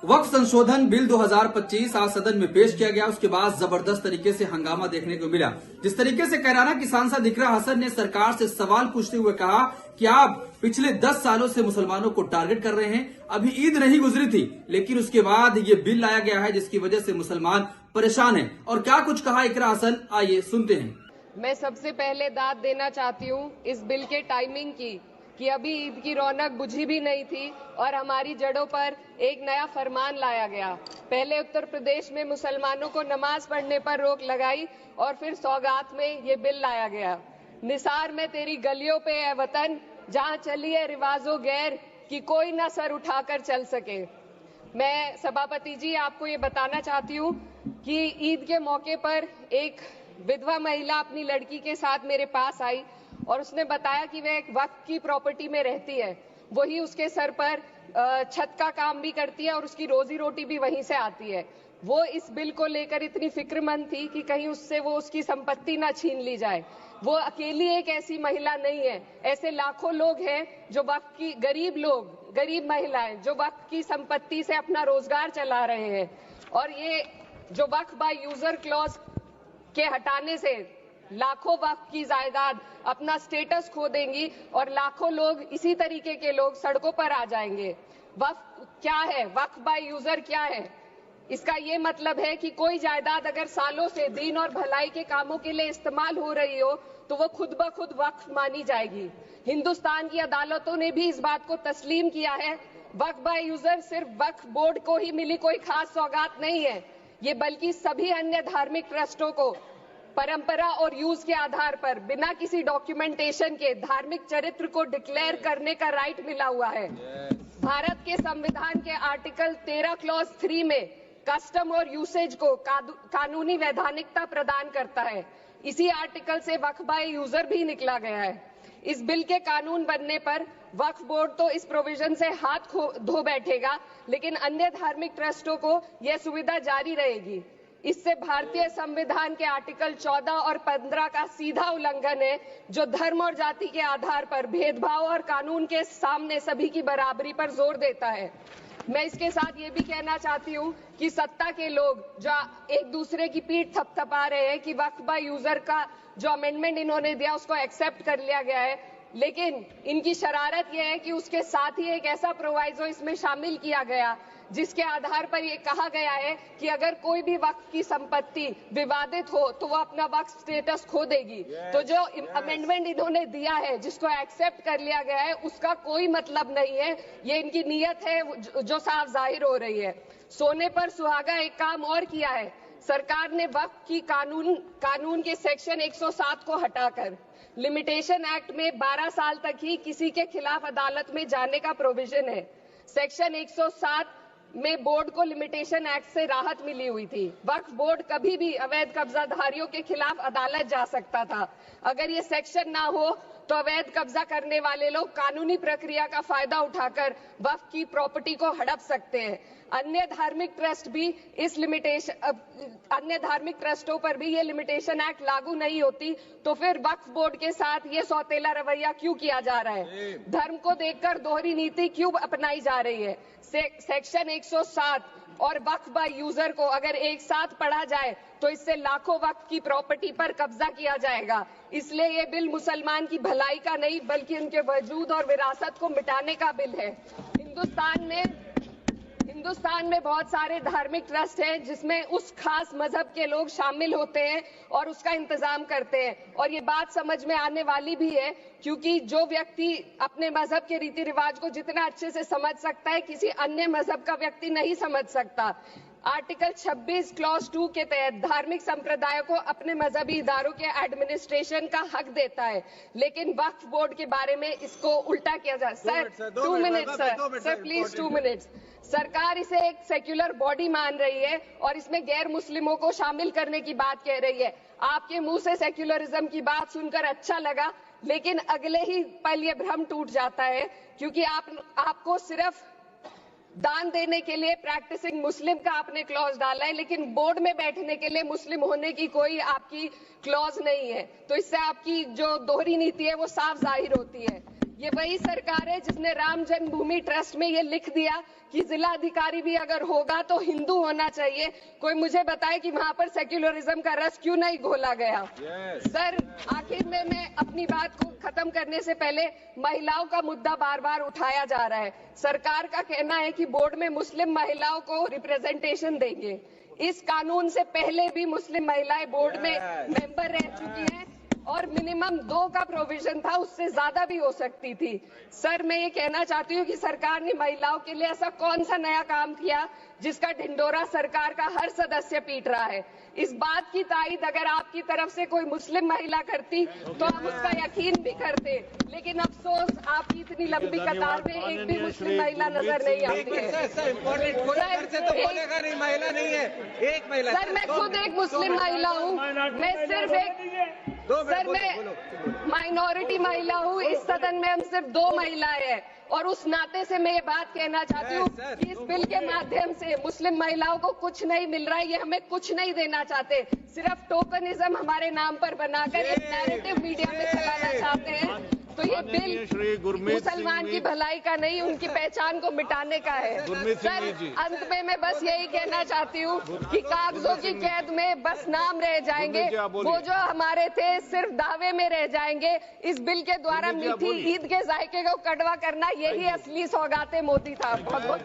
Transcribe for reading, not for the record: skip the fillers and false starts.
वक्फ संशोधन बिल 2025 आज सदन में पेश किया गया। उसके बाद जबरदस्त तरीके से हंगामा देखने को मिला। जिस तरीके से कैराना की सांसद इकरा हसन ने सरकार से सवाल पूछते हुए कहा कि आप पिछले 10 सालों से मुसलमानों को टारगेट कर रहे हैं, अभी ईद नहीं गुजरी थी, लेकिन उसके बाद ये बिल लाया गया है जिसकी वजह से मुसलमान परेशान हैं। और क्या कुछ कहा इकरा हसन, आइए सुनते हैं। मैं सबसे पहले दाद देना चाहती हूँ इस बिल के टाइमिंग की कि अभी ईद की रौनक बुझी भी नहीं थी और हमारी जड़ों पर एक नया फरमान लाया गया। पहले उत्तर प्रदेश में मुसलमानों को नमाज पढ़ने पर रोक लगाई और फिर सौगात में ये बिल लाया गया। निसार में तेरी गलियों पे है वतन, जहाँ चली है रिवाजो गैर कि कोई ना सर उठाकर चल सके। मैं सभापति जी आपको ये बताना चाहती हूँ कि ईद के मौके पर एक विधवा महिला अपनी लड़की के साथ मेरे पास आई और उसने बताया कि वह एक वक्फ की प्रॉपर्टी में रहती है, वही उसके सर पर छत का काम भी करती है और उसकी रोजी रोटी भी वहीं से आती है। वो इस बिल को लेकर इतनी फिक्रमंद थी कि कहीं उससे वो उसकी संपत्ति ना छीन ली जाए। वो अकेली एक ऐसी महिला नहीं है, ऐसे लाखों लोग हैं जो वक्फ की गरीब महिलाएं जो वक्फ की संपत्ति से अपना रोजगार चला रहे हैं। और ये जो वक्फ बाय यूजर क्लॉज के हटाने से लाखों वक्फ की जायदाद अपना स्टेटस खो देंगी और लाखों लोग इसी तरीके के लोग सड़कों पर आ जाएंगे। वक्फ क्या है, वक्फ बाय यूजर क्या है? इसका ये मतलब है कि कोई जायदाद अगर सालों से दीन और भलाई के कामों के लिए इस्तेमाल हो रही हो तो वो खुद ब खुद वक्फ मानी जाएगी। हिंदुस्तान की अदालतों ने भी इस बात को तस्लीम किया है। वक्फ बाय यूजर सिर्फ वक्फ बोर्ड को ही मिली कोई खास सौगात नहीं है, ये बल्कि सभी अन्य धार्मिक ट्रस्टों को परंपरा और यूज के आधार पर बिना किसी डॉक्यूमेंटेशन के धार्मिक चरित्र को डिक्लेयर करने का राइट मिला हुआ है। भारत के संविधान के आर्टिकल 13 क्लॉज 3 में कस्टम और यूसेज को कानूनी वैधानिकता प्रदान करता है। इसी आर्टिकल से वक्फ बाय यूजर भी निकला गया है। इस बिल के कानून बनने पर वक्फ बोर्ड तो इस प्रोविजन से हाथ धो बैठेगा, लेकिन अन्य धार्मिक ट्रस्टों को यह सुविधा जारी रहेगी। इससे भारतीय संविधान के आर्टिकल 14 और 15 का सीधा उल्लंघन है, जो धर्म और जाति के आधार पर भेदभाव और कानून के सामने सभी की बराबरी पर जोर देता है। मैं इसके साथ ये भी कहना चाहती हूँ कि सत्ता के लोग जो एक दूसरे की पीठ थपथपा रहे हैं कि वक्फ बाय यूजर का जो अमेंडमेंट इन्होंने दिया उसको एक्सेप्ट कर लिया गया है, लेकिन इनकी शरारत यह है कि उसके साथ ही एक ऐसा प्रोवाइजो इसमें शामिल किया गया जिसके आधार पर यह कहा गया है कि अगर कोई भी वक्फ की संपत्ति विवादित हो तो वो अपना वक्फ स्टेटस खो देगी। तो जो अमेंडमेंट इन्होंने दिया है, जिसको एक्सेप्ट कर लिया गया है, उसका कोई मतलब नहीं है। ये इनकी नीयत है जो साफ जाहिर हो रही है। सोने पर सुहागा एक काम और किया है। सरकार ने वक्फ की कानून के सेक्शन 107 को हटाकर लिमिटेशन एक्ट में 12 साल तक ही किसी के खिलाफ अदालत में जाने का प्रोविजन है। सेक्शन 107 में बोर्ड को लिमिटेशन एक्ट से राहत मिली हुई थी। वक्फ बोर्ड कभी भी अवैध कब्जाधारियों के खिलाफ अदालत जा सकता था। अगर ये सेक्शन ना हो तो अवैध कब्जा करने वाले लोग कानूनी प्रक्रिया का फायदा उठाकर वक्फ की प्रॉपर्टी को हड़प सकते हैं। अन्य धार्मिक ट्रस्टों पर भी ये लिमिटेशन एक्ट लागू नहीं होती, तो फिर वक्फ बोर्ड के साथ ये सौतेला रवैया क्यों किया जा रहा है? धर्म को देखकर दोहरी नीति क्यों अपनाई जा रही है? सेक्शन 107 और वक्फ बाय यूजर को अगर एक साथ पढ़ा जाए तो इससे लाखों वक्फ की प्रॉपर्टी पर कब्जा किया जाएगा। इसलिए ये बिल मुसलमान की भलाई का नहीं बल्कि उनके वजूद और विरासत को मिटाने का बिल है। हिंदुस्तान में बहुत सारे धार्मिक ट्रस्ट हैं जिसमें उस खास मजहब के लोग शामिल होते हैं और उसका इंतजाम करते हैं। और ये बात समझ में आने वाली भी है, क्योंकि जो व्यक्ति अपने मजहब के रीति रिवाज को जितना अच्छे से समझ सकता है, किसी अन्य मजहब का व्यक्ति नहीं समझ सकता। आर्टिकल 26 क्लॉज 2 के तहत धार्मिक संप्रदाय को अपने मजहबी इदारों के एडमिनिस्ट्रेशन का हक देता है, लेकिन वक्फ बोर्ड के बारे में इसको उल्टा किया जा। Sir 2 minute sir please 2 minutes. सरकार इसे एक सेक्युलर बॉडी मान रही है और इसमें गैर मुस्लिमों को शामिल करने की बात कह रही है। आपके मुंह से सेक्युलरिज्म की बात सुनकर अच्छा लगा, लेकिन अगले ही पल ये भ्रम टूट जाता है, क्योंकि आपको सिर्फ दान देने के लिए प्रैक्टिसिंग मुस्लिम का आपने क्लॉज डाला है, लेकिन बोर्ड में बैठने के लिए मुस्लिम होने की कोई आपकी क्लॉज नहीं है। तो इससे आपकी जो दोहरी नीति है वो साफ जाहिर होती है। ये वही सरकार है जिसने राम जन्मभूमि ट्रस्ट में ये लिख दिया कि जिला अधिकारी भी अगर होगा तो हिंदू होना चाहिए। कोई मुझे बताए कि वहां पर सेक्युलरिज्म का रस क्यों नहीं घोला गया। सर, आखिर में मैं अपनी बात को खत्म करने से पहले महिलाओं का मुद्दा बार बार उठाया जा रहा है। सरकार का कहना है कि बोर्ड में मुस्लिम महिलाओं को रिप्रेजेंटेशन देंगे। इस कानून से पहले भी मुस्लिम महिलाएं बोर्ड में मेंबर रह चुकी हैं और मिनिमम 2 का प्रोविजन था, उससे ज्यादा भी हो सकती थी। सर, मैं ये कहना चाहती हूँ कि सरकार ने महिलाओं के लिए ऐसा कौन सा नया काम किया जिसका ढिंडोरा सरकार का हर सदस्य पीट रहा है। इस बात की तायीद अगर आपकी तरफ से कोई मुस्लिम महिला करती तो हम उसका यकीन भी करते, लेकिन अफसोस आपकी इतनी लंबी कतार में एक भी मुस्लिम महिला नजर नहीं आती है। सर, मैं खुद एक मुस्लिम महिला हूँ, मैं सिर्फ एक माइनॉरिटी महिला हूँ। इस सदन में हम सिर्फ 2 महिलाएं हैं और उस नाते से मैं ये बात कहना चाहती हूँ कि इस बिल के माध्यम से मुस्लिम महिलाओं को कुछ नहीं मिल रहा है। ये हमें कुछ नहीं देना चाहते, सिर्फ टोकनिज्म हमारे नाम पर बनाकर एक नैरेटिव मीडिया में चलाना चाहते हैं। तो ये बिल मुसलमान की भलाई का नहीं, उनकी पहचान को मिटाने का है। सर, अंत में मैं बस यही कहना चाहती हूँ कि कागजों की कैद में बस नाम रह जाएंगे, वो जो हमारे थे सिर्फ दावे में रह जाएंगे। इस बिल के द्वारा मीठी ईद के जायके को कड़वा करना, यही असली सौगाते मोदी था। बहुत बहुत